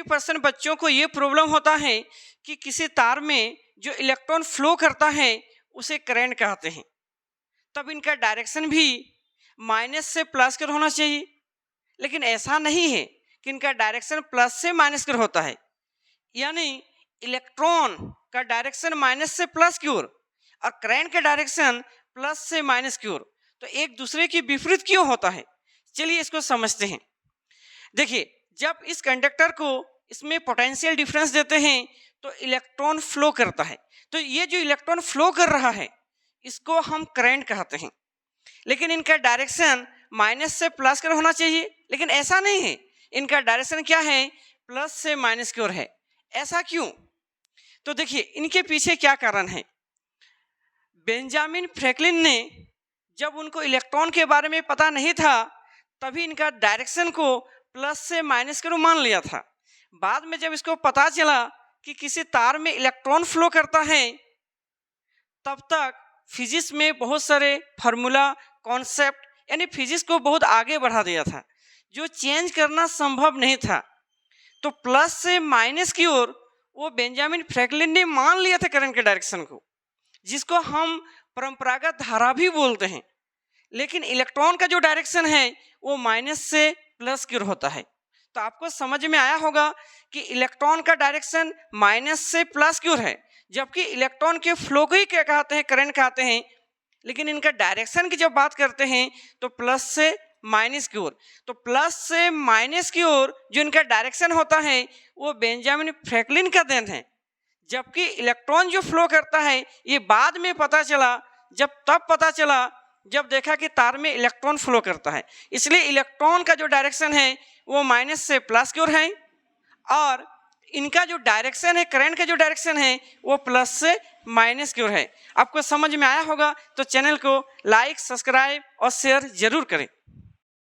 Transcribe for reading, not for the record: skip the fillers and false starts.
90% बच्चों को ये प्रॉब्लम होता है कि किसी तार में जो इलेक्ट्रॉन फ्लो करता है उसे करंट कहते हैं। तब इनका डायरेक्शन भी माइनस से प्लस कर होना चाहिए, लेकिन ऐसा नहीं है कि इनका डायरेक्शन प्लस से माइनस कर होता है। यानी इलेक्ट्रॉन का डायरेक्शन माइनस से प्लस की ओर और करंट का डायरेक्शन प्लस से माइनस की ओर, तो एक दूसरे के विपरीत क्यों होता है? चलिए इसको समझते हैं। देखिए, जब इस कंडक्टर को इसमें पोटेंशियल डिफरेंस देते हैं तो इलेक्ट्रॉन फ्लो करता है। तो ये जो इलेक्ट्रॉन फ्लो कर रहा है इसको हम करंट कहते हैं, लेकिन इनका डायरेक्शन माइनस से प्लस की ओर होना चाहिए, लेकिन ऐसा नहीं है। इनका डायरेक्शन क्या है? प्लस से माइनस की ओर है। ऐसा क्यों? तो देखिए इनके पीछे क्या कारण है। बेंजामिन फ्रैंकलिन ने जब उनको इलेक्ट्रॉन के बारे में पता नहीं था तभी इनका डायरेक्शन को प्लस से माइनस की ओर मान लिया था। बाद में जब इसको पता चला कि किसी तार में इलेक्ट्रॉन फ्लो करता है, तब तक फिजिक्स में बहुत सारे फार्मूला, कॉन्सेप्ट, यानी फिजिक्स को बहुत आगे बढ़ा दिया था, जो चेंज करना संभव नहीं था। तो प्लस से माइनस की ओर वो बेंजामिन फ्रैंकलिन ने मान लिया था करंट के डायरेक्शन को, जिसको हम परंपरागत धारा भी बोलते हैं। लेकिन इलेक्ट्रॉन का जो डायरेक्शन है वो माइनस से प्लस की ओर होता है। तो आपको समझ में आया होगा कि इलेक्ट्रॉन का डायरेक्शन माइनस से प्लस की ओर है, जबकि इलेक्ट्रॉन के फ्लो को ही क्या कहते हैं? करंट कहते हैं। लेकिन इनका डायरेक्शन की जब बात करते हैं तो प्लस से माइनस की ओर। तो प्लस से माइनस की ओर जो इनका डायरेक्शन होता है वो बेंजामिन फ्रैंकलिन का देन है, जबकि इलेक्ट्रॉन जो फ्लो करता है ये बाद में पता चला। तब पता चला जब देखा कि तार में इलेक्ट्रॉन फ्लो करता है। इसलिए इलेक्ट्रॉन का जो डायरेक्शन है वो माइनस से प्लस की ओर है, और इनका जो डायरेक्शन है, करंट का जो डायरेक्शन है वो प्लस से माइनस की ओर है। आपको समझ में आया होगा तो चैनल को लाइक, सब्सक्राइब और शेयर जरूर करें।